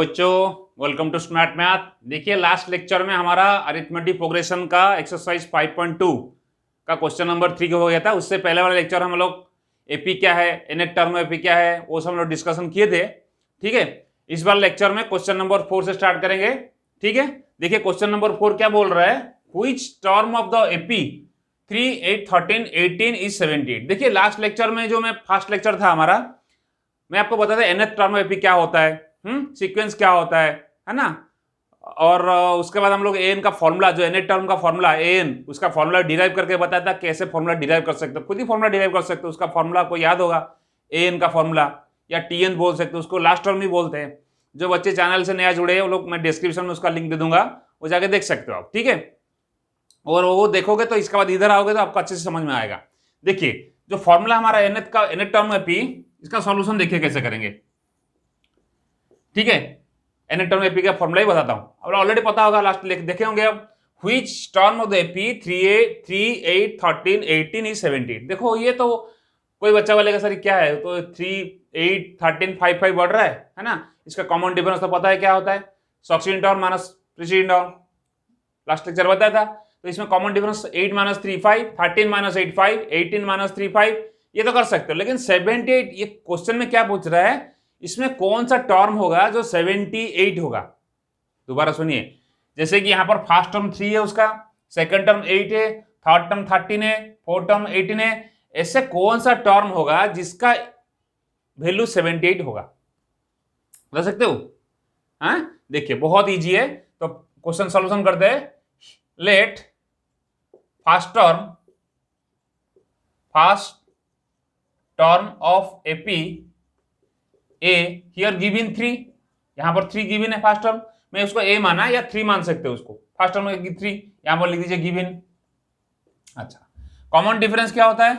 बच्चों, welcome to smart math. देखिए last lecture में हमारा अरिथमेटिक प्रोग्रेशन का एक्सरसाइज 5.2 का क्वेश्चन नंबर 3 हो गया था। उससे पहले वाला लेक्चर हम लोग एपी क्या है, एनएट टर्म एपी क्या है, वो सब हम लोग डिस्कशन किए थे। ठीक है, इस बार लेक्चर में क्वेश्चन नंबर 4 से स्टार्ट करेंगे। ठीक है, देखिए क्वेश्चन नंबर 4 क्या बोल रहा है, which term of the AP 3, 8, 13, 18 is 78। देखिए लास्ट लेक्चर में जो मैं फर्स्ट लेक्चर था हमारा, मैं आपको बताया था एनएथ टर्म एपी क्या होता है, सीक्वेंस क्या होता है ना। और उसके बाद हम लोग एन का फॉर्मूला, जो एनएथ टर्म का फॉर्मूला एन, उसका फॉर्मूला डिराइव करके बताया था कैसे फॉर्मूला डिराइव कर सकते हो, खुद ही फॉर्मूला डिराइव कर सकते हो। उसका फॉर्मूला आपको याद होगा, एन का फॉर्मूला या टीएन बोल सकते हो, उसको लास्ट टर्म ही बोलते हैं। जो बच्चे चैनल से नया जुड़े हैं वो लोग, मैं डिस्क्रिप्शन में उसका लिंक दे दूंगा, वो जाके देख सकते हो आप। ठीक है, और वो देखोगे तो इसके बाद इधर आओगे तो आपको अच्छे से समझ में आएगा। देखिए जो फॉर्मूला हमारा एनएथ टर्म एपी, इसका सॉल्यूशन देखिए कैसे करेंगे। ठीक है, एनएथ टर्म एपी का फॉर्मूला ही बताता हूं, अब ऑलरेडी पता होगा, लास्ट देखे होंगे आप। Which term of the AP 3, 8, 13, 18 is 78। देखो ये तो कोई बच्चा बोलेगा सर क्या है, तो 3, 8, 13, 5, 5 बढ़ रहा है ना। इसका कॉमन डिफरेंस तो पता है क्या होता है, succedent term minus precedent term, last lecture बताया था। तो इसमें common difference 8 minus 3 5, 13 minus 8 5, 18 minus 3 5, ये तो कर सकते हो। लेकिन 78, ये क्वेश्चन में क्या पूछ रहा है, इसमें कौन सा टर्म होगा जो 78 होगा। दोबारा सुनिए, जैसे कि यहां पर फर्स्ट टर्म 3 है, उसका सेकंड टर्म 8 है, थर्ड टर्म 13 है, फोर्थ टर्म 18 है, ऐसे कौन सा टर्म होगा जिसका वैल्यू 78 होगा, बता सकते हो? हाँ देखिए बहुत इजी है, तो क्वेश्चन सॉल्यूशन करते हैं। Let first term of AP A here given 3, यहां पर 3 गिवन है फर्स्ट टर्म, मैं उसको ए माना या 3 मान सकते हो उसको, फर्स्ट टर्म में 3, यहां पर लिख दीजिए गिवन। अच्छा, कॉमन डिफरेंस क्या होता है,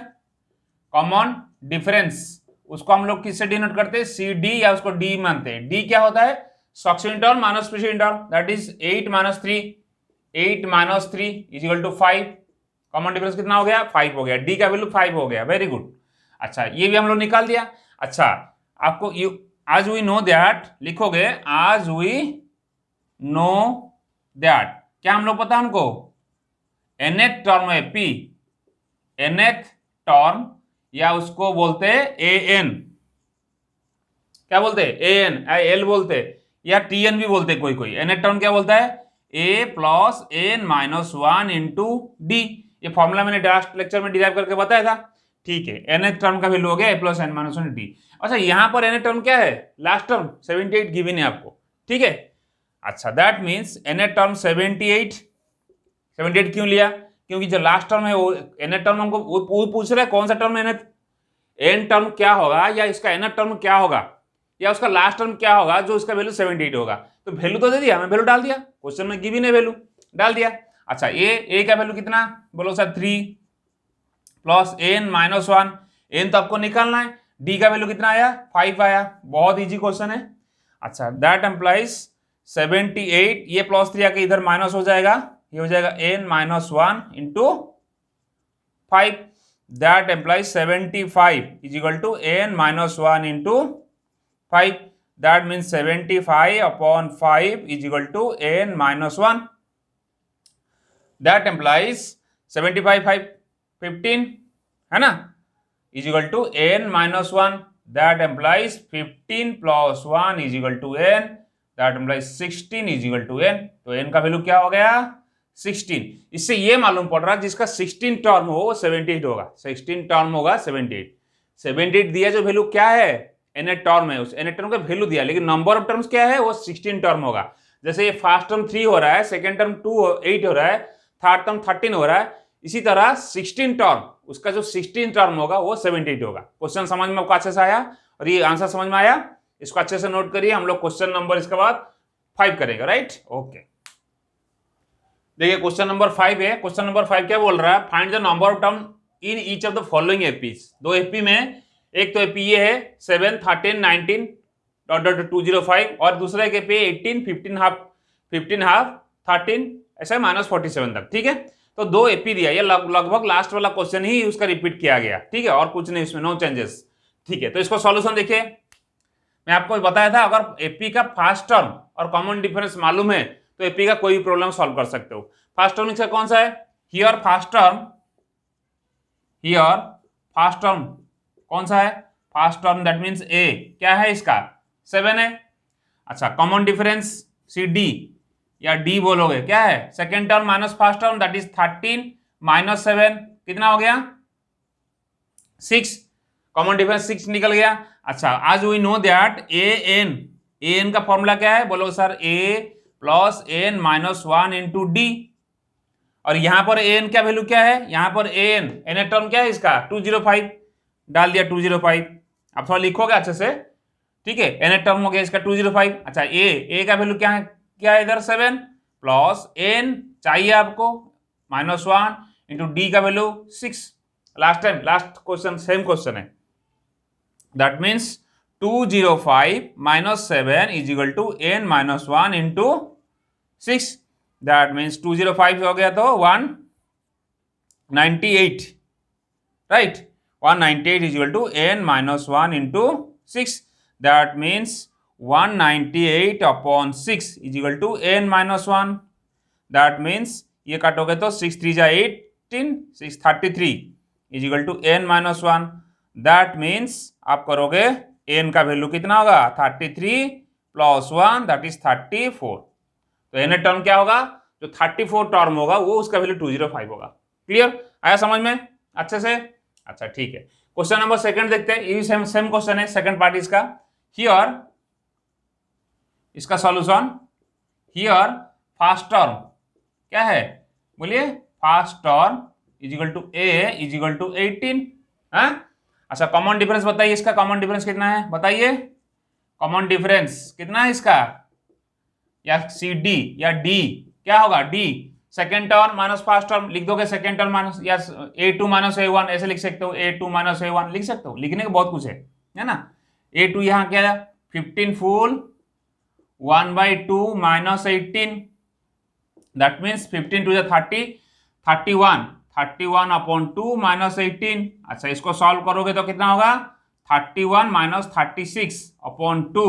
कॉमन डिफरेंस उसको हम लोग किससे डिनोट करते हैं, सी डी, या उसको डी मानते हैं। डी क्या होता है, succedent term minus precedent term, that is 8 minus 3, 8 minus 3 is equal to 5। Common difference कितना हो गया, 5 हो गया, डी का वैल्यू 5 हो गया, वेरी गुड। अच्छा ये भी हम लोग निकाल दिया। अच्छा आपको आज वी नो दैट लिखोगे, आज वी नो दैट, क्या हम लोग पता हमको, nth term AP, nth term, या उसको बोलते हैं एएन, क्या बोलते हैं, एएन, एल बोलते हैं, या टीएन भी बोलते हैं कोई कोई। एनएथ टर्म क्या बोलता है, a plus n minus 1 into d, ये फॉर्मूला मैंने लास्ट लेक्चर में डिराइव करके बताया था। ठीक है, एनएथ टर्म का वैल्यू हो गया ए प्लस एन माइनस 1 डी। अच्छा यहां पर एनएथ टर्म क्या है, लास्ट टर्म 78 गिवन है आपको। ठीक है, अच्छा दैट मींस एनएथ टर्म 78 क्यों लिया, क्योंकि जो लास्ट टर्म है वो एनएथ टर्म हमको वो पूछ रहा है कौन सा टर्म एनएथ, एन टर्म क्या होगा, या इसका एनएथ टर्म क्या होगा, या उसका लास्ट टर्म क्या होगा जो इसका वैल्यू 78 होगा। तो वैल्यू तो दे दिया, मैं वैल्यू डाल दिया, क्वेश्चन में गिवन है वैल्यू डाल दिया। अच्छा ए का वैल्यू कितना, बोलो sir 3 plus n minus 1, n तो आपको निकालना है, डी का वैल्यू कितना आया, 5 आया, बहुत इजी क्वेश्चन है। अच्छा दैट एम्प्लाइज 78, ये प्लस 3 आके इधर माइनस हो जाएगा, ये हो जाएगा n minus 1 into 5, that implies 75 is equal to n minus 1 into 5, that means 75 upon 5 is equal to n minus 1, that implies 75 5 15 है ना, is equal to n minus 1, that implies 15 plus 1 is equal to n, that implies 16 is equal to n। तो n का value क्या हो गया, 16। इससे ये मालूम पड़ रहा है जिसका 16 टर्म हो वो 78 होगा, 16 टर्म होगा 78 दिया, जो वैल्यू क्या है एनएथ टर्म है, उस एनएथ टर्म का वैल्यू दिया, लेकिन नंबर ऑफ टर्म्स क्या है, वो 16 टर्म होगा। जैसे ये फर्स्ट टर्म 3 हो रहा है, सेकंड टर्म 8 हो रहा है, थर्ड टर्म 13 हो रहा है, इसी तरह 16 टर्म, उसका जो 16 टर्म होगा वो 78 होगा। क्वेश्चन समझ में आपको अच्छे से आया, और ये आंसर समझ में आया, इसको अच्छे से नोट करिए। हम लोग क्वेश्चन नंबर इसके बाद 5 करेंगे, राइट, ओके। देखिए क्वेश्चन नंबर 5 है, क्वेश्चन नंबर 5 क्या बोल रहा है, find the number of term in each of the following APs. दो एपी में, एक तो एपी ये है 7, 13, 19 .205, और दूसरा एक एपी 18, 15 हाफ 13 ऐसा -47 तक। ठीक है, तो दो एपी दिया, ये लगभग लास्ट वाला क्वेश्चन ही उसका रिपीट किया गया। ठीक है, और कुछ नहीं इसमें, नो चेंजेस। ठीक है, तो इसको सॉल्यूशन देखिए। मैं आपको बताया था अगर एपी का फर्स्ट टर्म और कॉमन डिफरेंस मालूम है तो एपी का कोई भी प्रॉब्लम सॉल्व कर सकते हो। फर्स्ट टर्म इसका कौन सा है? हियर फर्स्ट टर्म कौन सा है? फर्स्ट टर्म दैट मीन्स ए क्या है इसका 7 है। अच्छा कॉमन डिफरेंस सी डी या डी बोलोगे क्या है? Second term minus first term that is 13 minus 7 कितना हो गया 6। कॉमन डिफरेंस 6 निकल गया। अच्छा आज we know that a n का फॉर्मूला क्या है? बोलो sir a plus n minus 1 into d. और यहां पर एन क्या वैल्यू क्या है? यहां पर एन टर्म क्या है इसका 205 डाल दिया 205। अब थोड़ा लिखोगे अच्छे से, ठीक है। एन टर्म हो गया इसका 205। अच्छा ए का वैल्यू क्या है? क्या है इधर 7 प्लस एन चाहिए आपको माइनस 1 इंटू डी का value 6। Last question same question है। That means 205 minus 7 is equal to n minus 1 into 6। That means 205 हो गया तो 198 right. 198 is equal to n minus 1 into 6। That means 198 upon 6 is equal to n minus 1। That means ये काटोगे तो 6 3 जा 18 633 is equal to n minus 1। That means आप करोगे N का वैल्यू कितना होगा 33 प्लस 1 दैट इज 34। तो एन टर्म क्या होगा? जो 34 टर्म होगा वो उसका वैल्यू 205 होगा। क्लियर आया समझ में अच्छे से? अच्छा ठीक है। क्वेश्चन नंबर सेकंड देखते हैं। ये भी सेम क्वेश्चन है, सेकंड पार्ट इसका। हियर इसका सॉल्यूशन हियर फर्स्ट टर्म क्या है बोलिए? First term is equal to a is equal to 18। हाँ अच्छा कॉमन डिफरेंस बताइए इसका। कॉमन डिफरेंस कितना है बताइए? कॉमन डिफरेंस कितना है इसका? या सी डी या डी क्या होगा? D second term minus first term लिख दोगे। सेकेंड टर्म माइनस या a2 माइनस a1 ऐसे लिख सकते हो। a2 माइनस a1 लिख सकते हो। लिखने का बहुत कुछ है ना। a2 यहाँ क्या है 15 full 1/2 minus 18 that means 15 to 30 31 upon 2 minus 18। अच्छा इसको सॉल्व करोगे तो कितना होगा 31 minus 36 upon 2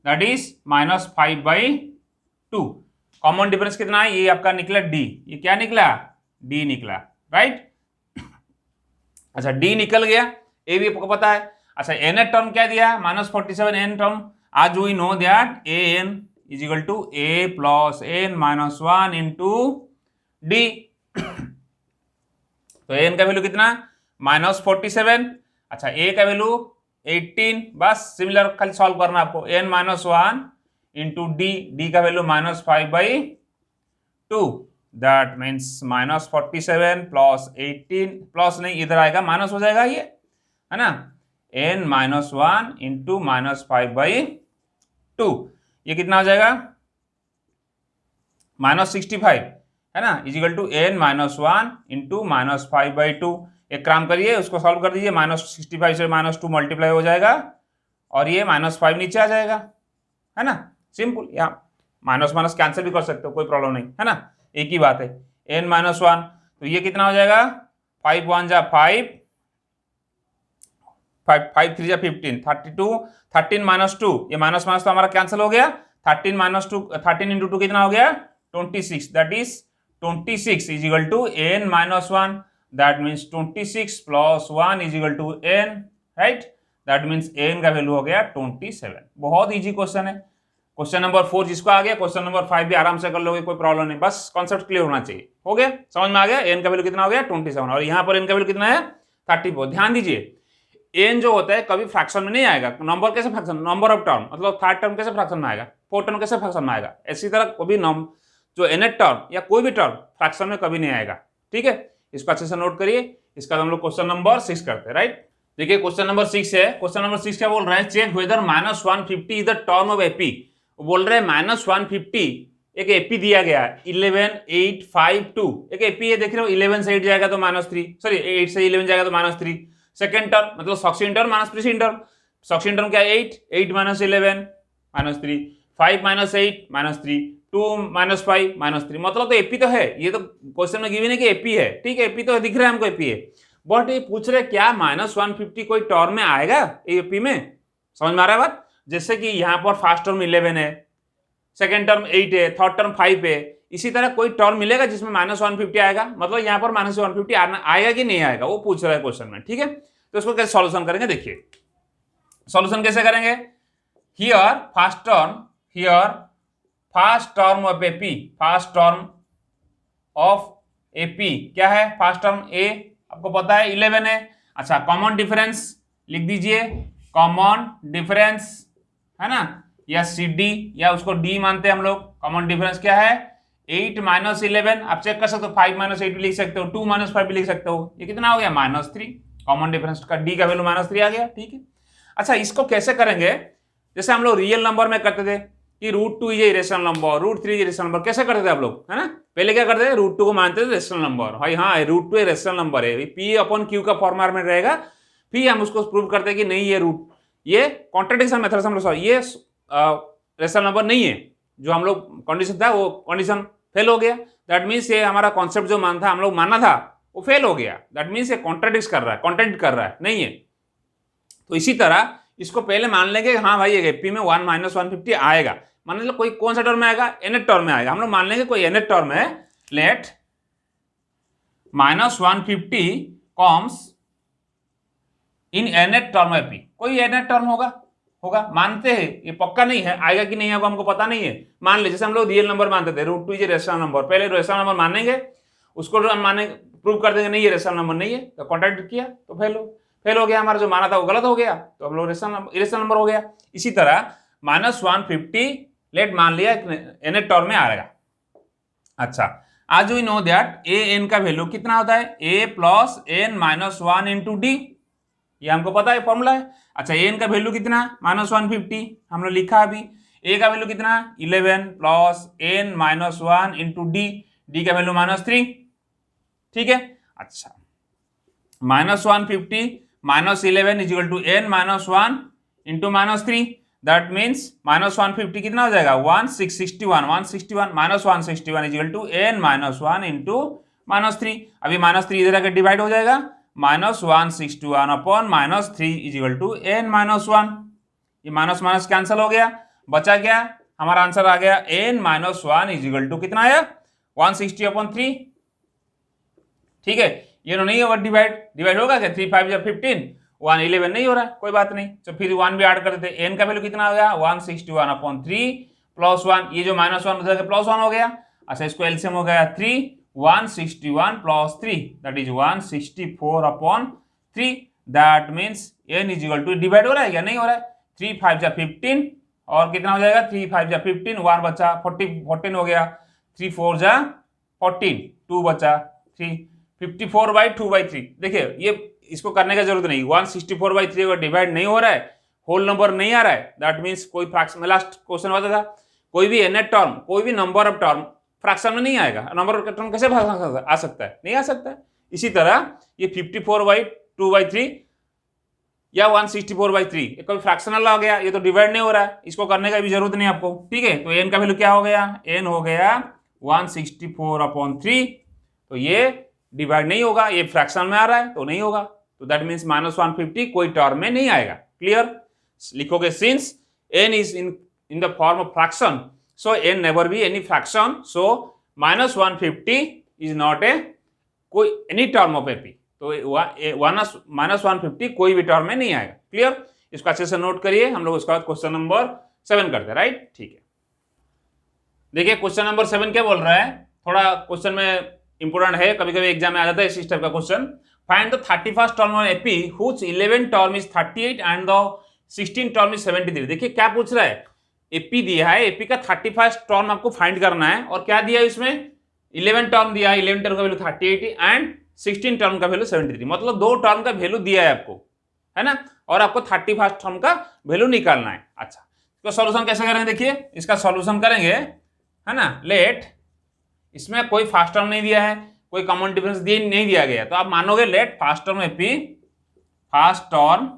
that is minus 5/2। Common difference कितना है? ये आपका निकला डी। ये क्या निकला? डी निकला राइट। अच्छा डी निकल गया, ए भी आपको पता है। अच्छा एन टर्म क्या दिया माइनस 47 एन टर्म। आज we know that a n is equal to a plus n minus 1 into d. तो एन का वैल्यू कितना माइनस 47। अच्छा ए का वैल्यू 18। बस सिमिलर खाली सॉल्व करना आपको। एन माइनस 1 इंटू डी का value minus 5/2 that means minus 47 plus 18 plus नहीं इधर आएगा माइनस हो जाएगा ये है ना। एन माइनस 1 इंटू माइनस 5/2 ये कितना हो जाएगा माइनस 65 है ना is equal to n minus 1 into minus 5/2। एक काम करिए उसको सॉल्व कर दीजिए। माइनस 65 से माइनस 2 मल्टीप्लाई हो जाएगा और ये माइनस 5 नीचे आ जाएगा है ना। सिंपल, यहाँ माइनस माइनस कैंसिल भी कर सकते हो कोई प्रॉब्लम नहीं है ना, एक ही बात है। एन माइनस 1 तो ये कितना हो जाएगा 5 1 जा 5 5 3 जा 15 32 13 माइनस 2 ये माइनस माइनस तो हमारा कैंसिल हो गया। 13 माइनस 2 13 इंटू 2 कितना हो गया 26 that is 26 is equal to n minus 1 that means 26 plus 1 is equal to n right. That means n का वैल्यू हो गया 27। बहुत इजी क्वेश्चन है। क्वेश्चन नंबर 4 जिसको आ गया क्वेश्चन नंबर 5 भी आराम से कर लोगे कोई प्रॉब्लम नहीं, बस कॉन्सेप्ट क्लियर होना चाहिए। हो गया समझ में आ गया। एन का वैल्यू कितना हो गया 27 और यहाँ पर एन का वैल्यू कितना है 34। ध्यान दीजिए एन जो होता है कभी फ्रैक्शन में नहीं आएगा। नंबर कैसे फ्रैक्शन नंबर ऑफ टर्म मतलब थर्ड टर्म कैसे फ्रैक्शन में आएगा, फोर्थ टर्म कैसे फ्रैक्शन में आएगा। इसी तरह कभी जो एन टर्म या कोई भी टर्म फ्रैक्शन में कभी नहीं आएगा। ठीक है, इसको अच्छे से नोट करिए। इसका हम लोग क्वेश्चन नंबर 6 करते हैं राइट। देखिए क्वेश्चन नंबर 6 है। क्वेश्चन नंबर 6 क्या बोल रहे हैं, check whether minus 150 is the term of AP. बोल रहे हैं माइनस 150 एक एपी दिया गया है 11 8 5 2 एक एपी है। देख रहे हो 11 से 8 जाएगा तो -3 सॉरी 8 से 11 जाएगा तो -3। सेकंड टर्म मतलब succeeding term minus preceding term. Succeeding term क्या है 8 माइनस 11 -3 5 माइनस 8 -3 2 माइनस 5 -3 मतलब तो एपी तो है। ये तो क्वेश्चन में गिवन है कि एपी है। ठीक है एपी तो दिख रहा है हमको एपी है, बट ये पूछ रहे क्या माइनस 150 कोई टर्म में आएगा एपी में। समझ में आ रहा है बात। जैसे कि यहाँ पर फर्स्ट टर्म 11 है, सेकेंड टर्म 8 है, थर्ड टर्म 5 है, इसी तरह कोई टर्म मिलेगा जिसमें -150 आएगा, मतलब यहाँ पर -150 आएगा कि नहीं आएगा, वो पूछ रहा है क्वेश्चन में, ठीक है। तो इसको कैसे सॉल्यूशन करेंगे, देखिए सॉल्यूशन कैसे करेंगे। Here first term of AP, first term of AP क्या है, फर्स्ट टर्म ए आपको पता है 11 है। अच्छा, कॉमन डिफरेंस लिख दीजिए, कॉमन डिफरेंस है ना, या सी डी या उसको डी मानते हैं हम लोग। कॉमन डिफरेंस क्या है, 8 - 11, आप चेक कर सकते हो, 5 - 8 भी लिख सकते हो, 2 - 5 भी लिख सकते हो, ये कितना हो गया -3। कॉमन डिफरेंस का डी का वैल्यू -3 आ गया, ठीक है। अच्छा, इसको कैसे करेंगे, जैसे हम लोग रियल नंबर में करते थे कि √2 is irrational number, √3 is irrational number, कैसे करते थे आप लोग, है ना। पहले क्या करते थे, √2 को मानते थे रेशनल नंबर, भाई हाँ √2 रेशनल नंबर है, P/Q का फॉर्मेट में रहेगा, फिर हम उसको प्रूव करते हैं कि नहीं ये कॉन्ट्रडिक्शन मेथड से हम लोग ये रेशनल नंबर नहीं है, जो हम लोग कंडीशन था वो कंडीशन फेल हो गया। दैट मीन्स ये हमारा कॉन्सेप्ट जो मान था हम लोग माना था वो फेल हो गया। दैट मीन्स ये कॉन्ट्रडिक्ट कर रहा है, नहीं है। तो इसी तरह इसको पहले मान लेंगे, हाँ भाई ये पी में 1 - 150 आएगा, मान लो कोई कौन सा टर्म में आएगा, nth टर्म में आएगा, हम लोग मान लेंगे कोई nth टर्म है, लेट -150 कॉम्स इन nth टर्म है पी, कोई nth टर्म होगा मानते हैं, ये पक्का नहीं है, आएगा कि नहीं आएगा हमको पता नहीं है, मान ले जैसे हम लोग रियल नंबर मानते थे, √2 इज रेशनल नंबर, पहले रेशनल नंबर मानेंगे, उसको हम माने प्रूव कर देंगे नहीं ये रेशनल नंबर नहीं है, तो कॉन्ट्रैक्ट किया तो फेल हो गया, हमारा जो माना था वो गलत हो गया, तो हम लोग इरेशनल नंबर हो गया। इसी तरह -150 लेट मान लिया nth टर्म में आएगा। अच्छा, आज वी नो दैट an का वैल्यू कितना होता है, a + n - 1 × d, ये हमको पता है फॉर्मूला है। अच्छा, an का वैल्यू कितना, -150 हम लोग लिखा अभी, a का वैल्यू कितना 11 + n - 1 × d का वैल्यू -3, ठीक है। अच्छा, -150 - 11 = n - 1 × -3, दैट मीन्स -150 कितना हो जाएगा 161 -161 = n - 1 × -3, अभी -3 इधर आकर डिवाइड हो जाएगा, -161 अपॉन -3 = n - 1, ये माइनस कैंसिल हो गया, बचा क्या हमारा आंसर आ गया n - 1 = कितना आया 160/3, ठीक है। ये नहीं होगा डिवाइड होगा क्या, 3 × 5 = 15, 111 नहीं हो रहा है, कोई बात नहीं, तो फिर 1 भी ऐड कर देते, n का वैल्यू कितना हो गया 161/3 + 1, ये जो -1 उधर के +1 हो गया। अच्छा, इसको एलसीएम हो गया 3, 161 + 3 that is 164/3, that means n = divide हो रहा है क्या, नहीं हो रहा है, 3 × 5 = 15 और कितना हो जाएगा 3 × 5 = 15, 1 बचा 14 हो गया, 3 × 4 = 14, 2 बचा 3, 54/2/3। देखिए ये इसको करने का जरूरत नहीं, 164/3 अगर डिवाइड नहीं हो रहा है, होल नंबर नहीं आ रहा है, दैट मीन्स कोई फ्रैक्शन में लास्ट क्वेश्चन आता था, कोई भी nth टर्म, कोई भी नंबर ऑफ टर्म फ्रैक्शन में नहीं आएगा, नंबर ऑफ टर्म कैसे आ सकता है, नहीं आ सकता है। इसी तरह ये 54/2/3 या 164/3 ये कोई फ्रैक्शनल आ गया, ये तो डिवाइड नहीं हो रहा है, इसको करने का भी जरूरत नहीं आपको, ठीक है। तो n का वैल्यू क्या हो गया, n हो गया 164/3, तो ये डिवाइड नहीं होगा, ये फ्रैक्शन में आ रहा है तो नहीं होगा, तो दैट मीन्स -150 कोई टर्म में नहीं आएगा। क्लियर, लिखोगे since n is in the form of fraction so n never be any fraction, so -150 is not a कोई एनी टर्म ऑफ एपी, तो -150 कोई भी टर्म में नहीं आएगा। क्लियर, इसको अच्छे से नोट करिए, हम लोग उसके बाद क्वेश्चन नंबर 7 करते हैं, राइट, ठीक है। देखिए क्वेश्चन नंबर 7 क्या बोल रहा है, थोड़ा क्वेश्चन में इंपोर्टेंट है, कभी कभी एग्जाम में आ जाता है इस टाइप का question. Find the 31st term of AP which 11 term is 38 and the 16 term is 73। देखिए क्या पूछ रहा है, एपी दिया है, एपी का 31st टर्म आपको फाइंड करना है, और क्या दिया है इसमें 11 टर्म दिया है, 11 टर्म का वैल्यू 38 एंड 16 टर्म का वैल्यू 73, मतलब 2 टर्म का वैल्यू दिया है आपको, है ना, और आपको 31st टर्म का वैल्यू निकालना है। अच्छा, इसका सॉल्यूशन कैसे करेंगे, देखिए इसका सॉल्यूशन करेंगे, है ना, लेट इसमें कोई फर्स्ट टर्म नहीं दिया है, कोई कॉमन डिफरेंस नहीं दिया गया, तो आप मानोगे let first term AP, first term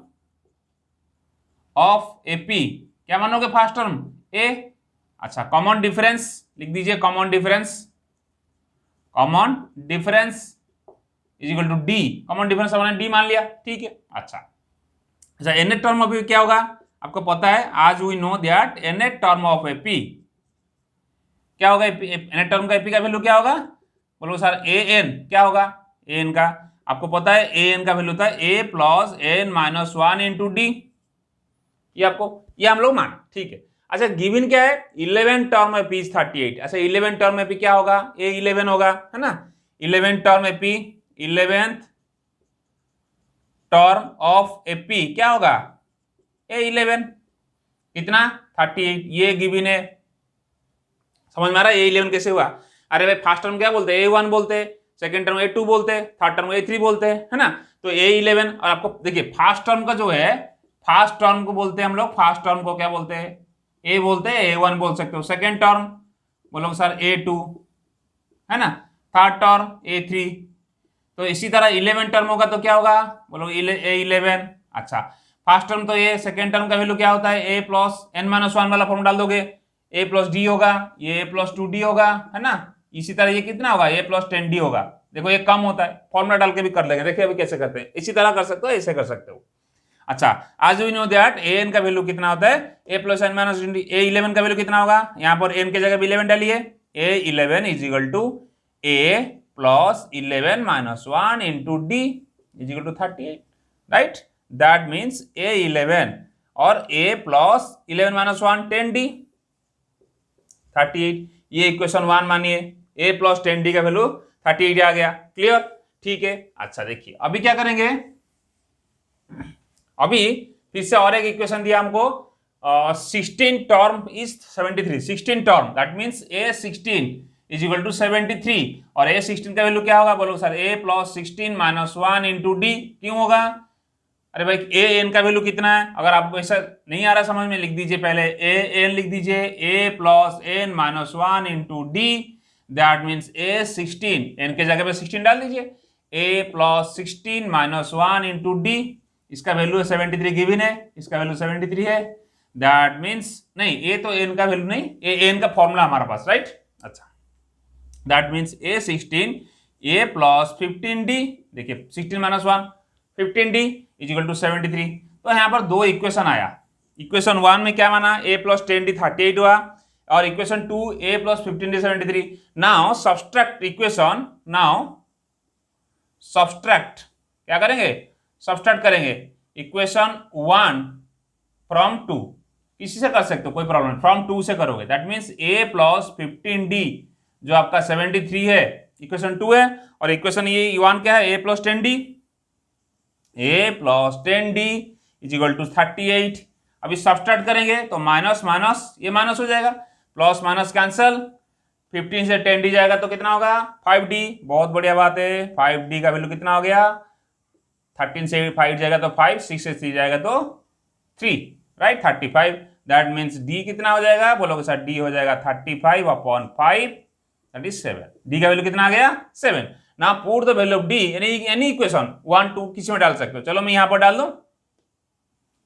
of AP, क्या मानोगे फर्स्ट टर्म ए। अच्छा, कॉमन डिफरेंस लिख दीजिए, common difference is equal to d, common difference हमने डी मान लिया, ठीक है। अच्छा, nth टर्म ऑफ क्या होगा, आपको पता है आज we know that n a term of AP क्या होगा, एन ए टर्म का एपी का वैल्यू क्या होगा, बोलो सर ए एन क्या होगा, ए एन का आपको पता है ए एन का वैल्यू होता है a plus n minus one into d, ये आपको ये हम लोग मान ठीक है। अच्छा गिवन क्या है 11 टर्म एपी 38, अच्छा 11 टर्म एपी क्या होगा, ए 11 होगा है ना, 11 term AP 11th term of AP क्या होगा ए 11 कितना 38, ये गिवन है, समझ में आ रहा है ए 11 कैसे हुआ। अरे भाई फर्स्ट टर्म क्या बोलते हैं ए 1 बोलते हैं, सेकंड टर्म ए 2 बोलते हैं, थर्ड टर्म ए 3 बोलते हैं है ना, तो ए 11 और आपको देखिए फर्स्ट टर्म का जो है फर्स्ट टर्म को बोलते हैं हम लोग, फर्स्ट टर्म को क्या बोलते हैं ए बोलते हैं, ए 1 बोल सकते हो, सेकंड टर्म बोलो सर ए 2 है ना, थर्ड टर्म ए 3, तो इसी तरह 11 टर्म होगा तो क्या होगा बोलो ए 11। अच्छा फर्स्ट टर्म तो ये, सेकंड टर्म का वैल्यू क्या होता है a plus n minus one वाला फॉर्म डाल दोगे, ए प्लस डी होगा, ये ए प्लस 2d होगा है ना, इसी तरह ये कितना होगा ए प्लस 10d होगा, देखो ये कम होता है, फॉर्मूला डाल के भी कर लेंगे, देखिए अभी कैसे करते हैं, इसी तरह कर सकते हो ऐसे कर सकते हो। अच्छा आज we know that a n का वैल्यू कितना होता है a plus n minus d, a 11 का वैल्यू कितना होगा, यहाँ पर एन के जगह भी 11 डालिए, a 11 is equal to a plus 11 minus one into d is equal to 38, right, that means a 11 और ए प्लस 11 माइनस वन 10d 38, ये इक्वेशन 1 मानिए, a प्लस 10d का वैल्यू 38 आ गया, क्लियर ठीक है। अच्छा देखिए अभी क्या करेंगे, अभी फिर से और एक इक्वेशन दिया हमको 16 term is 73, 16 term that means a 16 is equal to 73 और a 16 का वैल्यू क्या होगा बोलो sir a plus 16 minus one into d, क्यों होगा, अरे भाई ए एन का वैल्यू कितना है, अगर आपको ऐसा नहीं आ रहा समझ में लिख दीजिए पहले ए एन लिख दीजिए, a plus n minus one into d that means a 16, n के जगह पे 16 डाल दीजिए, a plus 16 minus one into d, इसका वैल्यू 73 गिवन है, इसका वैल्यू 73 है, दैट मीन्स नहीं ए तो एन का वैल्यू नहीं, ए एन का फॉर्मूला हमारे पास, राइट। अच्छा that means a 16 a plus 15d, देखिए 16 minus one 15d is equal to 73, तो यहाँ पर दो इक्वेशन आया, इक्वेशन 1 में क्या माना a प्लस 10d 38 हुआ और equation 2 a plus 15d 73, now subtract equation, now subtract क्या करेंगे सब्सट्रैक्ट करेंगे इक्वेशन 1 फ्रॉम 2, किसी से कर सकते हो कोई प्रॉब्लम नहीं, फ्रॉम 2 से करोगे that means a plus 15d जो आपका 73 है इक्वेशन 2 है और इक्वेशन ये 1 क्या है a plus 10d, a plus 10d is equal to 38, अभी सब्सट्रैक्ट करेंगे तो माइनस माइनस ये माइनस हो जाएगा, प्लस माइनस कैंसल, 15 से 10d जाएगा तो कितना होगा 5d, बहुत बढ़िया बात है, 5d का वैल्यू कितना हो गया, 13 से 5 जाएगा तो 5, 6 से 3 जाएगा तो 3, राइट 35, दैट मीन्स d कितना हो जाएगा बोलोगे सर d हो जाएगा 35 अपॉन 5 दैट इज 7, d का वैल्यू कितना आ गया 7, ना put the value of D any equation 1 2 किसी में डाल सकते हो, चलो मैं यहां पर डाल दूं,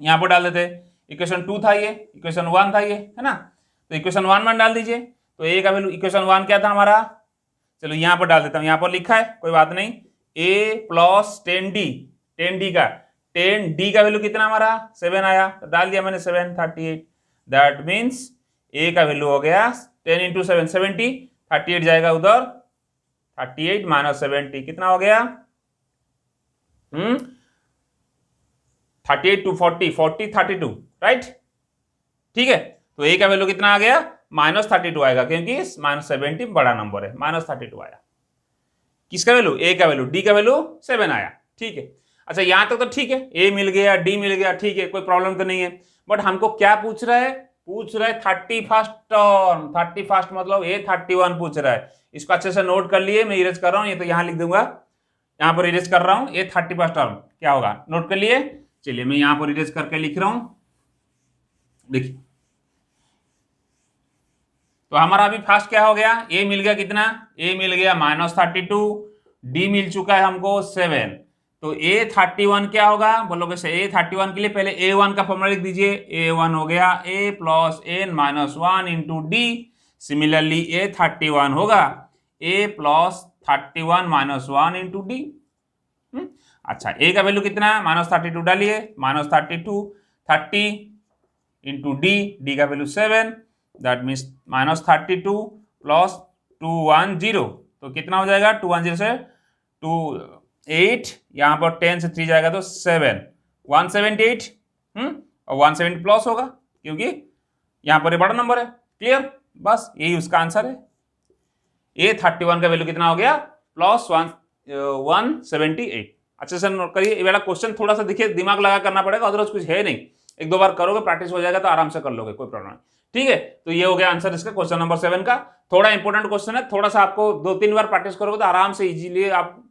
यहां पर डाल देते, इक्वेशन 2 था ये, इक्वेशन 1 था ये है ना, तो इक्वेशन 1 में डाल दीजिए, तो ए का वैल्यू इक्वेशन 1 क्या था हमारा, चलो यहां पर डाल देता हूं, यहां पर लिखा है कोई बात नहीं, a प्लस 10d का 10d का वैल्यू कितना हमारा 7 आया, तो डाल दिया मैंने 7 38, दैट मीन्स a का वैल्यू हो गया 10 इंटू 7 70, 38 जाएगा उधर, 38 माइनस 70 कितना हो गया 38 टू 40 40 32, राइट ठीक है, तो a का वैल्यू कितना आ गया माइनस 32 आएगा क्योंकि माइनस 70 बड़ा नंबर है, माइनस 32 आया, किसका वैल्यू a का वैल्यू, d का वैल्यू 7 आया, ठीक है। अच्छा यहां तक तो ठीक है, a मिल गया d मिल गया, ठीक है कोई प्रॉब्लम तो नहीं है, बट हमको क्या पूछ रहा है 31st टर्म, 31st मतलब a 31 पूछ रहा है, इसको अच्छे से नोट कर लिए, मैं इरेज कर रहा हूं, ये तो यहां लिख दूंगा, यहां पर इरेज कर रहा हूं, a 31st टर्म क्या होगा नोट कर लिए, चलिए मैं यहां पर इरेज करके लिख रहा हूं, देखिए तो हमारा अभी फर्स्ट क्या हो गया, a मिल गया कितना, a मिल गया -32, d मिल चुका है हमको 7, तो a31 क्या होगा बोलोगे से a31 के लिए पहले a1 का फॉर्मूला लिख दीजिए, a1 हो गया a plus n minus 1 into D, similarly a31 होगा a plus 31 minus 1 into d. अच्छा a का वैल्यू कितना है -32 डालिए, -32 30 इंटू डी का वैल्यू 7, दैट मीन्स -32 प्लस 210, तो कितना हो जाएगा 210 से 28, यहाँ पर 10 से 3 जाएगा तो 7, 178, और 170 प्लस होगा क्योंकि यहाँ पर ये बड़ा नंबर है। क्लियर, बस यही उसका आंसर है। A31 का वैल्यू कितना हो गया प्लस 178। अच्छे से नोट करिए, ये वाला क्वेश्चन थोड़ा सा देखिए दिमाग लगा करना पड़ेगा, अदरवाइज कुछ है नहीं, एक दो बार करोगे प्रैक्टिस हो जाएगा तो आराम से कर लोगे, कोई प्रॉब्लम नहीं। ठीक है, तो ये हो गया आंसर इसका क्वेश्चन नंबर 7 का। थोड़ा इंपॉर्टेंट क्वेश्चन है, थोड़ा सा आपको 2-3 बार प्रैक्टिस करोगे तो आराम से इजीली आप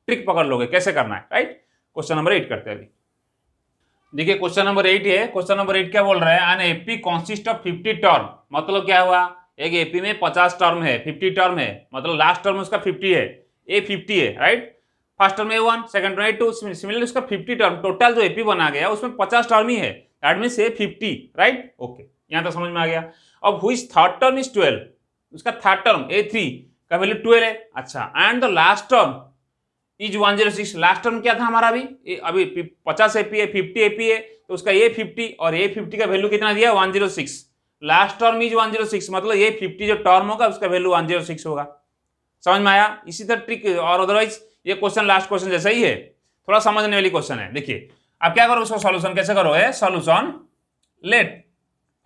ट्रिक पकड़ लोगे कैसे करना है। राइट, क्वेश्चन नंबर 8 करते हैं अभी। देखिए क्वेश्चन नंबर 8 है। क्वेश्चन नंबर 8 क्या बोल रहे हैं, an AP consist of 50 term. मतलब क्या हुआ, एक एपी में 50 टर्म है, 50 टर्म है, मतलब लास्ट टर्म उसका 50 है, ए 50 है। Right, first term A1, second term A2, similarly उसका 50 टर्म, टोटल जो एपी बना गया उसमें 50 टर्म ही है, that means A 50। Right, okay, यहां तक समझ में आ गया। अब व्हिच थर्ड टर्म इज 12, उसका थर्ड टर्म A3 का वैल्यू 12 है। अच्छा, and the last term is 106। Last term क्या था हमारा, अभी 50 एपी है, 50 एपी है, तो उसका A50 और A50 का वैल्यू कितना दिया 106। लास्ट टर्म इज 106, मतलब A50 जो टर्म होगा उसका वैल्यू 106 होगा। समझ में आया? इसी तरह ट्रिक, और अदरवाइज ये क्वेश्चन लास्ट क्वेश्चन जैसा ही है, थोड़ा समझने वाली क्वेश्चन है। देखिए अब क्या करो, उसका सॉल्यूशन कैसे करोगे, solution let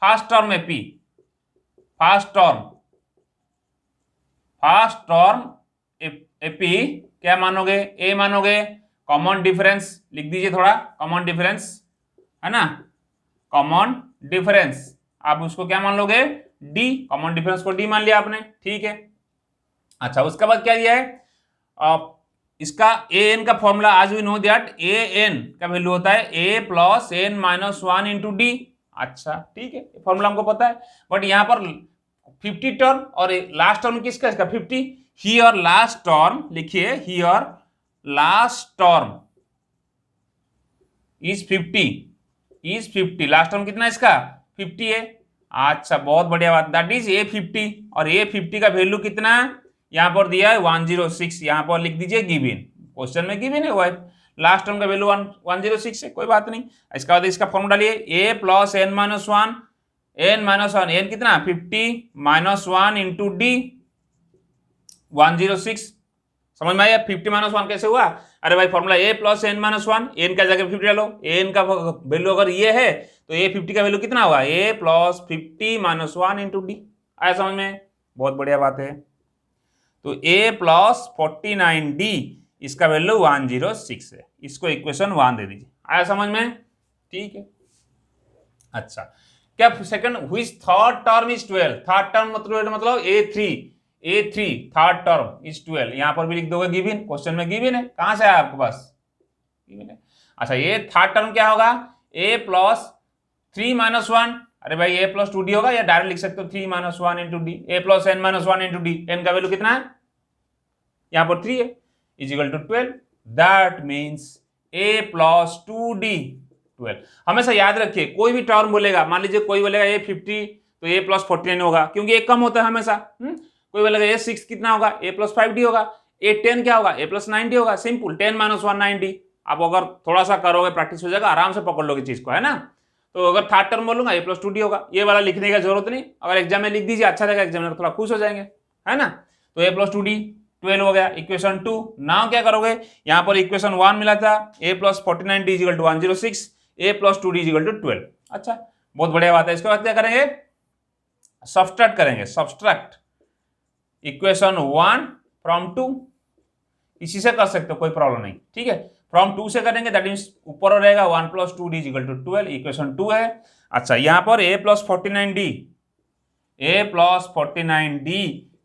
first term AP, first term AP क्या मानोगे, ए मानोगे, कॉमन डिफरेंस लिख दीजिए, थोड़ा कॉमन डिफरेंस है ना, कॉमन डिफरेंस आप उसको क्या मान लोगे, डी, कॉमन डिफरेंस को डी मान लिया आपने। ठीक है, अच्छा उसके बाद क्या दिया है, इसका ए एन का फॉर्मूला, आज we know that a n का वैल्यू होता है a plus n minus 1 into d. अच्छा ठीक है, फॉर्मूला हमको पता है, बट यहां पर 50 टर्म और लास्ट टर्म किसका, इसका 50। हियर लास्ट टर्म लिखिए, here last term is 50, last term कितना इसका 50 है। अच्छा बहुत बढ़िया बात, दैट इज A50, और A50 का वैल्यू कितना है, यहां पर दिया है 106, यहां पर लिख दीजिए गिवन, क्वेश्चन में गिवन है वो है, लास्ट टर्म का वैल्यू 106 है, कोई बात नहीं। इसका बाद इसका फॉर्मूला डालिए, a plus n minus one, n कितना 50 माइनस 1 इंटू डी 106। समझ में आया, 50 माइनस 1 कैसे हुआ, अरे भाई फॉर्मूला ए प्लस एन माइनस 1, एन का जगह 50 डालो, एन का वैल्यू अगर ये है तो A50 का वैल्यू कितना होगा, ए प्लस 50 माइनस 1 इंटू डी। आया समझ में, बहुत बढ़िया बात है। तो a प्लस 49d इसका वैल्यू 106 है, इसको इक्वेशन 1 दे दीजिए। आया समझ में, ठीक है। अच्छा क्या second, which third term is 12, third term मतलब A3 थर्ड टर्म इज 12, यहां पर भी लिख दोगे गिवन, क्वेश्चन में गिवन है, कहां से आया आपके पास गिवन है। अच्छा ये थर्ड टर्म क्या होगा, a प्लस 3 माइनस 1, अरे भाई a प्लस 2d होगा, या डायरेक्ट लिख सकते हो 3 minus 1 into d, a plus n minus 1 into d, n का वैल्यू कितना है यहां पर 3 है, is equal to 12, that means a plus 2d 12। हमेशा याद रखिए, कोई भी टर्म बोलेगा, मान लीजिए कोई बोलेगा A50 तो a प्लस 49 होगा, क्योंकि एक कम होता है हमेशा। कोई बोलेगा A6 कितना होगा, a प्लस 5d होगा, A10 क्या होगा, a प्लस 9d होगा, सिंपल 10 माइनस 1 9d। आप अगर थोड़ा सा करोगे प्रैक्टिस हो जाएगा, आराम से पकड़ लोगे चीज को, है ना। तो अगर थर्ड टर्म बोलूंगा a प्लस 2d होगा, ये वाला लिखने की जरूरत नहीं, अगर एग्जाम में लिख दीजिए अच्छा रहेगा, एग्जामिनर थोड़ा खुश हो जाएंगे, है ना। तो a प्लस 2d 12 हो गया, इक्वेशन 2। नाउ क्या करोगे, यहां पर इक्वेशन 1 मिला था, a plus 49d equal to 106, a plus 2d equal to 12। अच्छा बहुत बढ़िया बात है। इसके बाद क्या करेंगे, सब्सट्रैक्ट करेंगे, सब्सट्रैक्ट इक्वेशन 1 फ्रॉम 2, इसी से कर सकते हो कोई प्रॉब्लम नहीं, ठीक है। फ्रॉम 2 से करेंगे, दैट मींस ऊपर रहेगा 1 plus 2d equal to 12, equation 2 है। अच्छा यहां पर a प्लस 49d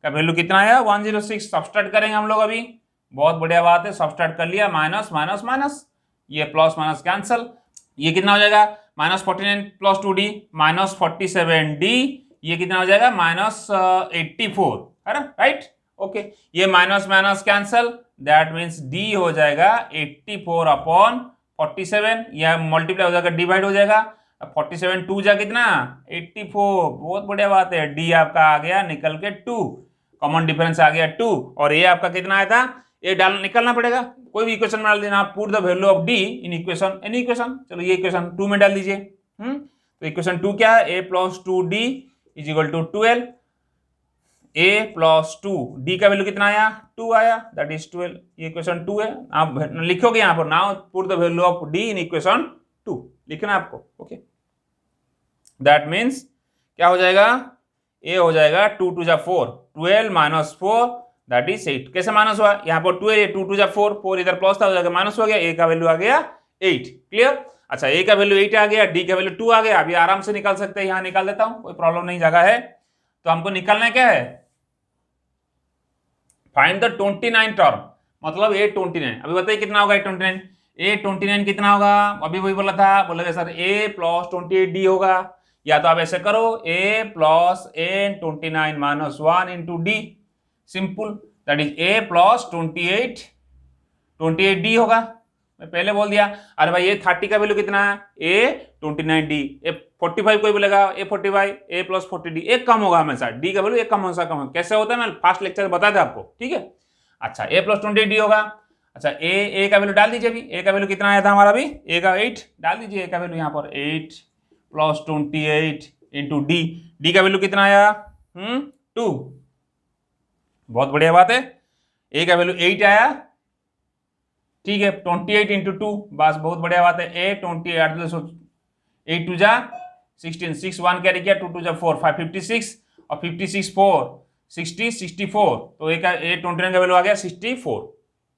का वैल्यू कितना है 106, सब्सट्रैक्ट करेंगे हम लोग अभी, बहुत बढ़िया बात है, सब्सट्रैक्ट कर लिया, माइनस माइनस माइनस, ये प्लस माइनस कैंसल, ये कितना हो जाएगा minus 49 plus 2d minus 47d, ये कितना हो जाएगा माइनस 84, है ना, राइट, ओके। ये minus minus cancel, that means d हो जाएगा 84 अपॉन 47, यह मल्टीप्लाई हो जाएगा, डिवाइड हो जाएगा, 47 2 जा कितना 84, बहुत बढ़िया बात है, d आपका आ गया निकल के 2, कॉमन डिफरेंस आ गया 2, और a आपका कितना आया था, ये डाल निकलना पड़ेगा, कोई भी इक्वेशन में डाल देना, put the value of d in equation, any equation, चलो ये इक्वेशन 2 में डाल दीजिए। तो तो इक्वेशन 2 क्या है, a plus 2d is equal to 12, a plus 2d का वैल्यू कितना आया, 2 आया, दैट इज 12। ये इक्वेशन 2 है। आप लिखोगे यहाँ पर now put the value of d in equation 2 लिखना है आपको। ओके, दैट मीन्स क्या हो जाएगा, a हो जाएगा 2 2 जा 4, 12 माइनस 4 दैट इज 8। कैसे माइनस हुआ, यहाँ पर 12 2 2 जा 4, 4 इधर प्लस था, हो जाएगा माइनस हो गया, a का वैल्यू आ गया 8। क्लियर। अच्छा, a का वैल्यू 8 आ गया, d का वैल्यू 2 आ गया। अभी आराम से निकाल सकते हैं, यहाँ निकाल देता हूं, कोई प्रॉब्लम नहीं, जगह है। तो हमको निकालना क्या है, फाइंड द 29 टर्म, मतलब a29। अभी बताइए कितना होगा a29, a29 कितना होगा, अभी वही बोला था, बोलेगा सर a प्लस 28d होगा, या तो आप ऐसे करो a plus n29 minus 1 into D, simple, that is a plus 28d होगा। मैं पहले बोल दिया। अरे भाई ये 30 का वैल्यू कितना है, a29d, ए 45 कोई बोलेगा a45, a प्लस 40d, एक कम होगा हमेशा, d का वैल्यू एक कम हमेशा कम है। कैसे होता है मैं फास्ट लेक्चर में बताया था आपको, ठीक है। अच्छा, a प्लस 28d होगा। अच्छा, a का वैल्यू डाल दीजिए, अभी a का वैल्यू कितना आया था हमारा, अभी a का 8 डाल दीजिए, a का वैल्यू यहाँ पर 8 प्लस 28 इंटू डी का वैल्यू कितना आया, 2। बहुत बढ़िया बात है, a का वैल्यू 8 आया, ठीक है, 28 इंटू 2, बस बहुत बढ़िया बात है। a 28 8 टू जा 16, 6 1 कैरी किया, 2 2 जा 4, 5 56 और 56 4 60 64, तो a29 का वैल्यू आ गया 64।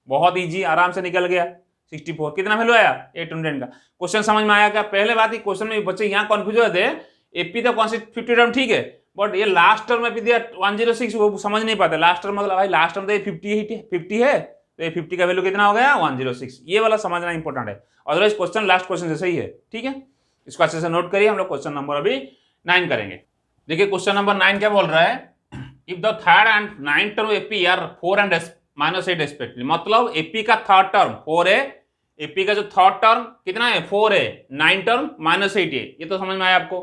बहुत इजी, आराम से निकल गया 64। कितना वैल्यू आया a29 का। क्वेश्चन समझ में आया क्या। पहले बात ही क्वेश्चन में बच्चे यहाँ कंफ्यूज होते हैं, एपी तो कौन सी 50 टर्म ठीक है, बट ये लास्ट टर्म में भी दिया 106, वो समझ नहीं पाते। लास्ट टर्म मतलब भाई लास्ट टर्म तो ये 50 है, तो ये 50 का वैल्यू कितना हो गया 106, ये वाला समझना इंपॉर्टेंट है। अदरवाइज क्वेश्चन लास्ट क्वेश्चन जैसे ही है, ठीक है, इसको अच्छे से नोट करिए। हम लोग क्वेश्चन नंबर अभी 9 करेंगे। देखिए क्वेश्चन नंबर 9 क्या बोल रहा है, if the third and 9 term AP are 4 and -8 respectively, मतलब एपी का थर्ड टर्म 4 है, एपी का जो थर्ड टर्म कितना है 4 है, 9 टर्म -8 है, ये तो समझ में आया आपको।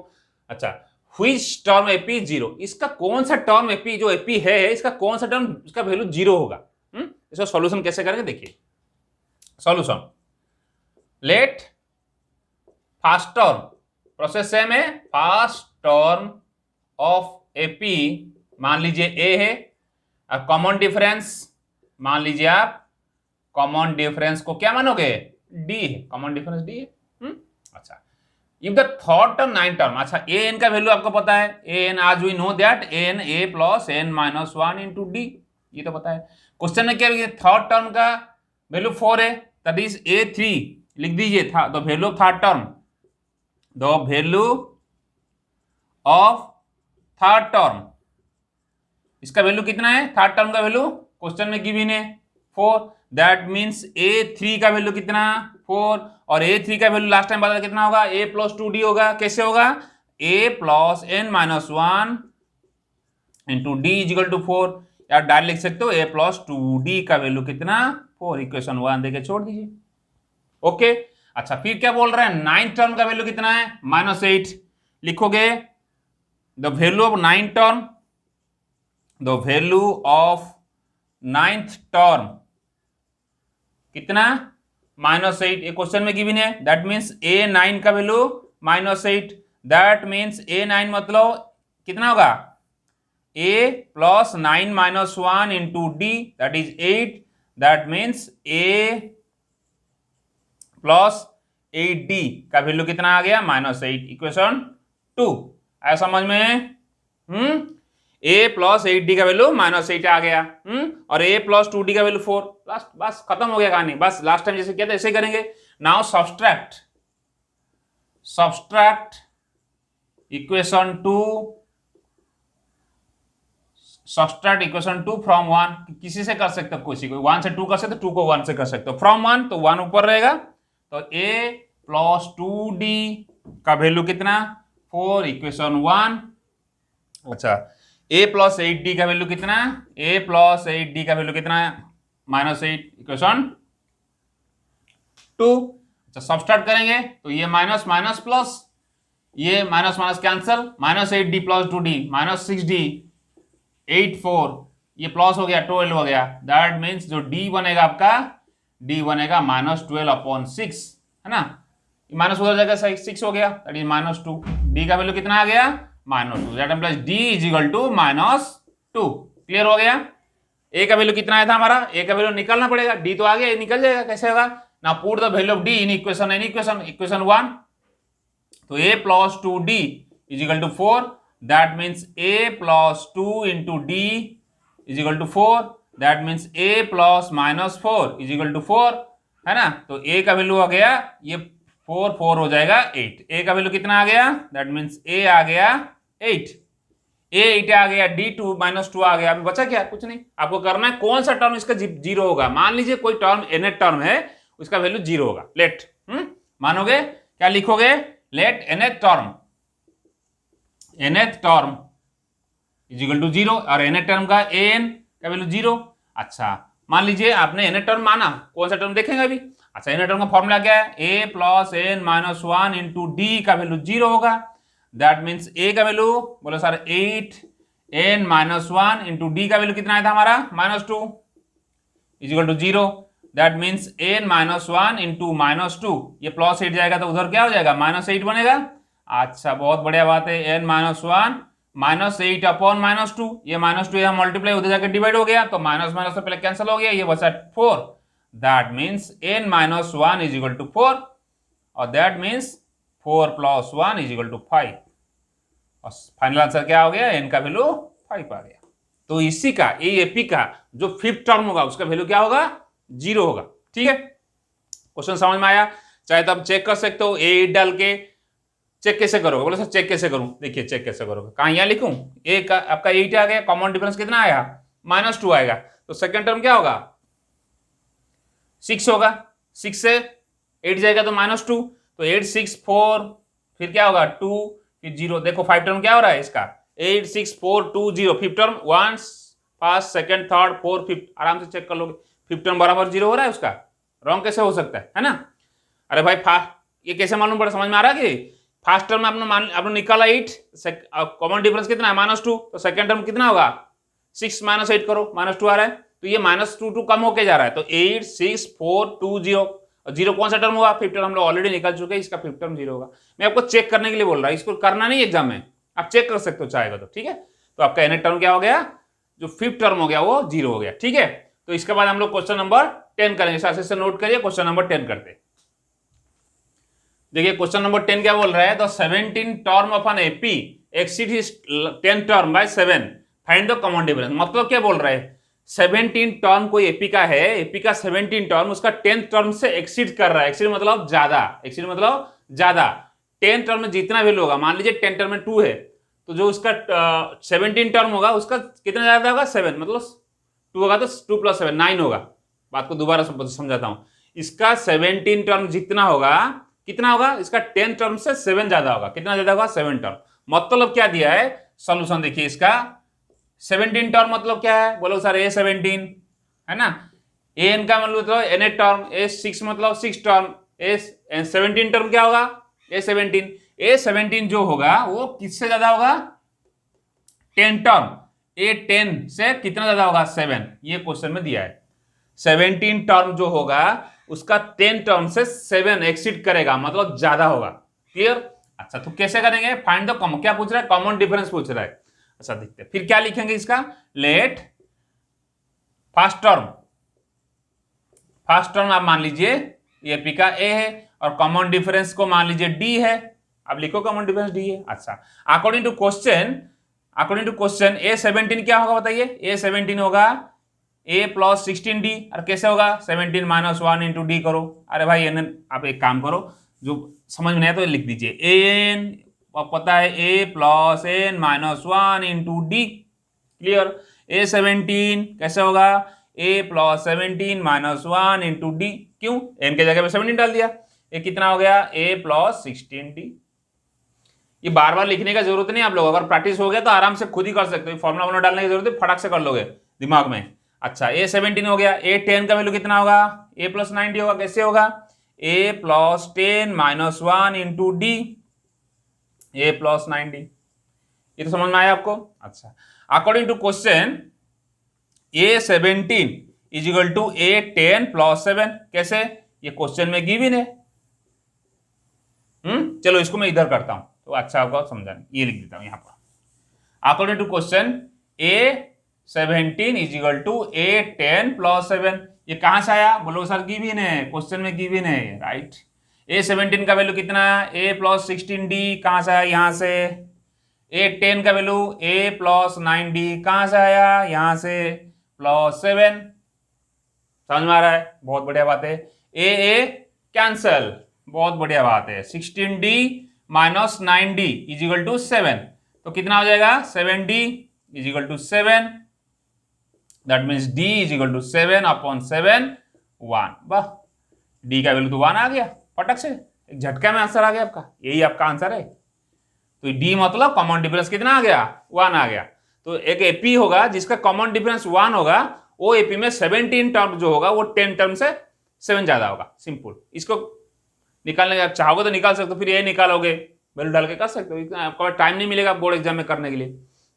अच्छा, व्हिच टर्म एपी 0, इसका कौन सा टर्म एपी, जो एपी है इसका कौन सा टर्म, इसका वैल्यू 0 होगा। इसका सॉल्यूशन कैसे करेंगे, देखिए solution, let first term, process same है, फर्स्ट टर्म ऑफ एपी मान लीजिए ए है, और कॉमन डिफरेंस मान लीजिए आप, कॉमन डिफरेंस को क्या मानोगे, डी है, कॉमन डिफरेंस डी है। अच्छा, if the third term 9 term, अच्छा ए एन का वैल्यू आपको पता है, ए एन आज we know that n a plus n minus 1 into d, ये तो पता है। क्वेश्चन में क्या है, थर्ड टर्म का वैल्यू 4 है, दैट इज a3 लिख दीजिए था, the value of third term, the value of third term, इसका वैल्यू कितना है, थर्ड टर्म का वैल्यू क्वेश्चन में गिवन है 4, दैट मीन्स a3 का वैल्यू कितना 4, और a3 का वैल्यू लास्ट टाइम बताया कितना होगा, a प्लस 2d होगा। कैसे होगा, a plus n minus 1 into d is equal to 4, या डायरेक्ट लिख सकते हो a प्लस 2d का वैल्यू कितना 4, इक्वेशन 1 देके छोड़ दीजिए। ओके, अच्छा फिर क्या बोल रहा है, 9 टर्म का वैल्यू कितना है -8, लिखोगे the value of 9 term, the value of 9th term कितना -8, ये क्वेश्चन में गिवन है, दैट मीन्स a9 का वैल्यू -8, दैट मीन्स a9 मतलब कितना होगा, a plus 9 minus 1 into d that is 8, that means a plus 8d का वैल्यू कितना आ गया -8, इक्वेशन 2 आया समझ में। a प्लस 8d का वैल्यू -8 आ गया, और a प्लस 2d का वैल्यू 4, बस खत्म हो गया कहानी। बस लास्ट टाइम जैसे किया था ऐसे ही करेंगे। नाउ सब्सट्रैक्ट इक्वेशन 2 फ्रॉम 1, किसी से कर सकते हो, किसी को 1 से 2 कर सकते हो, 2 को 1 से कर सकते हो, फ्रॉम 1 तो 1 ऊपर रहेगा, तो a प्लस 2d का वैल्यू कितना 4, इक्वेशन 1। अच्छा, a प्लस 8d का वैल्यू कितना, a प्लस 8d का वैल्यू कितना -8, इक्वेशन 2। अच्छा, सब्सट्रैक्ट करेंगे तो ये माइनस माइनस प्लस, ये minus minus cancel, -8d plus 2d -6d 8 4, ये प्लस हो गया 12 हो गया, दैट मीन्स जो d बनेगा आपका, d बनेगा -12/6, है ना। माइनस उधर जाएगा 6 हो गया, दैट इज -2। डी का वैल्यू कितना आ गया? -2। That implies d is equal to -2। Clear हो गया? ए का वैल्यू कितना आया था हमारा? ए का वैल्यू निकालना पड़ेगा, डी तो आ गया, निकल जाएगा। कैसे होगा? Now put the value of d in equation, equation 1। तो a plus 2d is equal to 4, that means a plus 2 into d is equal to 4, that means a plus -4 is equal to 4, है ना। तो a का value आ गया, ये 4 हो जाएगा 8। a का वैल्यू कितना आ गया? दैट मीन्स a आ गया 8, a 8 आ गया, d 2 -2 आ गया। अभी बचा क्या? कुछ नहीं। आपको करना है कौन सा टर्म इसका 0 होगा। मान लीजिए कोई टर्म nth टर्म है, उसका वैल्यू 0 होगा। लेट मानोगे क्या? लिखोगे let nth term is equal to 0 और nth टर्म का an का वैल्यू 0। अच्छा, मान लीजिए आपने nth टर्म माना, कौन सा टर्म देखेंगे अभी। अच्छा, nth टर्म का फॉर्मूला क्या है? a plus n minus 1 into d का वैल्यू 0 होगा। दैट मीन्स a का वैल्यू बोलो sir 8, n minus 1 into d का वैल्यू कितना आया था हमारा? -2 is equal to 0। That means n minus 1 into -2, ये प्लस 8 जाएगा तो उधर क्या हो जाएगा? -8 बनेगा। अच्छा, बहुत बढ़िया बात है। n माइनस 1 -8 अपॉन -2, ये -2 यहाँ मल्टीप्लाई उधर जाकर डिवाइड हो गया, तो माइनस माइनस तो पहले कैंसिल हो गया, ये बचा 4। That means n minus 1 is equal to 4, और that means 4 plus 1 is equal to 5। और फाइनल आंसर क्या हो गया? n का वैल्यू 5 आ गया। तो इसी का एपी का जो 5th टर्म होगा उसका वैल्यू क्या होगा? 0 होगा। ठीक है, क्वेश्चन समझ में आया? चाहे तो आप चेक कर सकते हो, ए डाल के चेक कैसे करोगे? बोले सर चेक कैसे करूं? देखिए चेक कैसे करोगे। कहां यहां लिखूं? ए का आपका 8 आ गया, कॉमन डिफरेंस कितना आया? -2 आएगा। तो सेकंड टर्म क्या होगा? 6 होगा। 6 से 8 जाएगा तो -2, तो 8 6 4, फिर क्या होगा? 2, फिर 0। देखो 5 टर्म क्या हो रहा है इसका? 8 6 4 2 0। 5th term 1 first second third 4 5, आराम से चेक कर लोगे। 5th टर्म बराबर 0 हो रहा है उसका। रॉन्ग कैसे हो सकता है ना? अरे भाई ये कैसे मालूम पड़ा? समझ में आ रहा है कि फर्स्ट टर्म आपने निकाला 8, कॉमन डिफरेंस कितना है? -2, तो सेकंड टर्म कितना होगा? 6 - 8 करो, -2 आ रहा है, तो ये -2 कम होके जा रहा है, तो 8 6 4 2 0। और 0 कौन सा टर्म हुआ? 5th टर्म हम लोग ऑलरेडी निकाल चुके हैं, इसका 5th टर्म 0 होगा। मैं आपको चेक करने के लिए बोल रहा हूं, इसको करना नहीं एग्जाम में, आप चेक कर सकते हो चाहेगा तो। ठीक है, तो आपका nth टर्म क्या हो गया? जो 5th टर्म हो गया वो 0 हो गया। ठीक है, तो इसके बाद हम लोग क्वेश्चन नंबर 10 करेंगे। साथ से नोट करिए, क्वेश्चन नंबर 10 करते हैं। देखिए क्वेश्चन नंबर 10 क्या बोल रहा है? The 17 term of an AP exceed his 10 term by 7, find the common difference. मतलब क्या बोल रहा है? 17 टर्म कोई एपी का है, एपी का 17 टर्म उसका 10th टर्म से एक्सीड कर रहा है। एक्सीड मतलब ज्यादा, एक्सीड मतलब ज्यादा। 10 टर्म में जितना वैल्यू होगा, मान लीजिए 10 टर्म में 2 है, तो जो उसका 17 टर्म होगा उसका कितना ज्यादा होगा? 7, मतलब 2 होगा तो 2 + 7 9 होगा। बात को दोबारा समझाता हूं। इसका 17 टर्म जितना होगा, कितना होगा? इसका 10 टर्म से 7 ज्यादा होगा। कितना ज्यादा होगा? 7 टर्म। मतलब क्या दिया है? सॉल्यूशन देखिए इसका। 17 टर्म मतलब क्या है? बोलो सर A17 है ना। an का मतलब nth टर्म, A6 मतलब 6 टर्म, A17 टर्म क्या होगा? A17 जो होगा वो किससे ज्यादा होगा? 10 टर्म। A10 से कितना ज्यादा होगा? 7। ये क्वेश्चन में दिया है। 17 टर्म जो होगा उसका 10 टर्म से 7 एक्सीड करेगा, मतलब ज्यादा होगा। क्लियर? अच्छा, तो कैसे करेंगे? फाइंड द कॉमन, क्या पूछ रहा है? कॉमन डिफरेंस पूछ रहा है। अच्छा देखते हैं फिर क्या लिखेंगे इसका। लेट फर्स्ट टर्म आप मान लीजिए एपी का ए है, और कॉमन डिफरेंस को मान लीजिए डी है। अब लिखो कॉमन डिफरेंस डी है। अच्छा, अकॉर्डिंग टू क्वेश्चन A17 क्या होगा बताइए? A17 होगा a प्लस 16d, और कैसे होगा? 17 - 1 इंटू डी करो। अरे भाई आप एक काम करो, जो समझ में नहीं आया तो लिख दीजिए an, पता है a plus n - 1 into D. Clear? A17 कैसे होगा? a plus 17 - 1 into d. क्यों? n के जगह पे 17 डाल दिया। ये कितना हो गया? a plus 16d। ये बार बार लिखने का जरूरत नहीं, आप लोग अगर प्रैक्टिस हो गया तो आराम से खुद ही कर सकते हो। फॉर्मूला डालने की जरूरत है, फटाक से कर लोगे दिमाग में। अच्छा, A17 हो गया। A10 का वैल्यू कितना होगा? a प्लस 90 होगा। कैसे होगा? a plus 10 - 1 into d, a plus 90। ये तो समझ में आया आपको? अच्छा, according to question A17 is equal to A10 + 7। कैसे? ये क्वेश्चन में गिवन है। चलो इसको मैं इधर करता हूं तो अच्छा होगा समझाने, ये लिख देता हूं यहाँ पर। According to question A17 is equal to A10 plus 7, ये कहां से आया बोलो सर, गिवन है, क्वेश्चन में गिवन है, राइट। A17 का वैल्यू कितना, A प्लस 16D, कहां से आया, यहां से। A10 का वैल्यू A प्लस 9D, कहां से आया, यहां से, प्लस 7। समझ में आ रहा है, बहुत बढ़िया बात है। A कैंसल, बहुत बढ़िया बात है। 16D minus 9D is equal to 7, तो कितना हो जाएगा, 7D is equal to 7, that means D is equal to 7 upon 7 1। वाह, D का वैल्यू तो 1 आ गया, फटक से एक झटका में आंसर आ गया आपका, यही आपका आंसर है। तो D मतलब कॉमन डिफरेंस कितना आ गया, 1 आ गया। तो एक एपी होगा जिसका कॉमन डिफरेंस 1 होगा, वो एपी में 17 टर्म जो होगा वो 10 टर्म से 7 ज्यादा होगा। सिंपल, इसको निकालने का चाहोगे तो निकाल सकते हो, फिर ये निकालोगे, वैल्यू डाल के कर सकते हो, आपको टाइम नहीं मिलेगा बोर्ड एग्जाम में करने के लिए,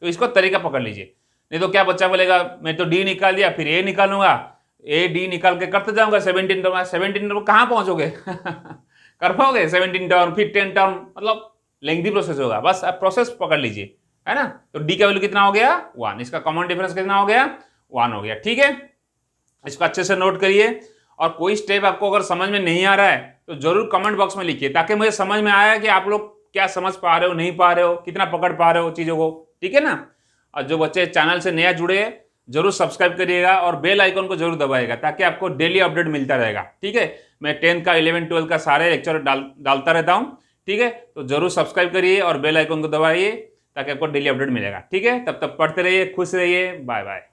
तो इसको तरीका पकड़ लीजिए। नहीं तो क्या बच्चा बोलेगा मैं तो डी निकाल दिया, फिर ए निकालूंगा, ए डी निकाल के करते जाऊंगा, 17 टर्म, 17 टर्म कहाँ पहुंचोगे कर पाओगे 17 टर्म फिर 10 टर्म, मतलब लेंथी प्रोसेस होगा। बस आप प्रोसेस पकड़ लीजिए, है ना। तो डी का वैल्यू कितना हो गया, 1, इसका कॉमन डिफरेंस कितना हो गया, 1 हो गया। ठीक है, इसको अच्छे से नोट करिए, और कोई स्टेप आपको अगर समझ में नहीं आ रहा है तो जरूर कमेंट बॉक्स में लिखिए, ताकि मुझे समझ में आया कि आप लोग क्या समझ पा रहे हो, नहीं पा रहे हो, कितना पकड़ पा रहे हो चीजों को, ठीक है ना। और जो बच्चे चैनल से नया जुड़े हैं जरूर सब्सक्राइब करिएगा और बेल आइकन को जरूर दबाइएगा, ताकि आपको डेली अपडेट मिलता रहेगा। ठीक है, मैं 10th का 11 12 का सारे लेक्चर डालता रहता हूँ। ठीक है, तो जरूर सब्सक्राइब करिए और बेल आइकन को दबाइए ताकि आपको डेली अपडेट मिलेगा। ठीक है, तब तक पढ़ते रहिए, खुश रहिए, बाय बाय।